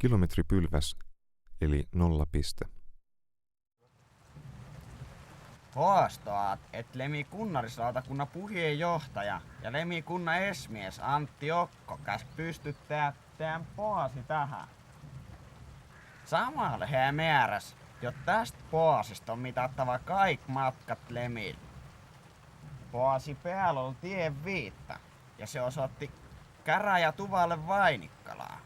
Kilometripylväs eli 0 piste. Haastaat, että Lemi kunnallislautakunnan puheenjohtaja ja Lemi kunnan esmies Antti Okko käs pystyttää tämän poasi tähän. Samalla hän määräs, jo tästä poasista on mitattava kaikki matkat Lemille. Poasi päällä oli tien viitta ja se osoitti käräjätuvalle Vainikkalaa.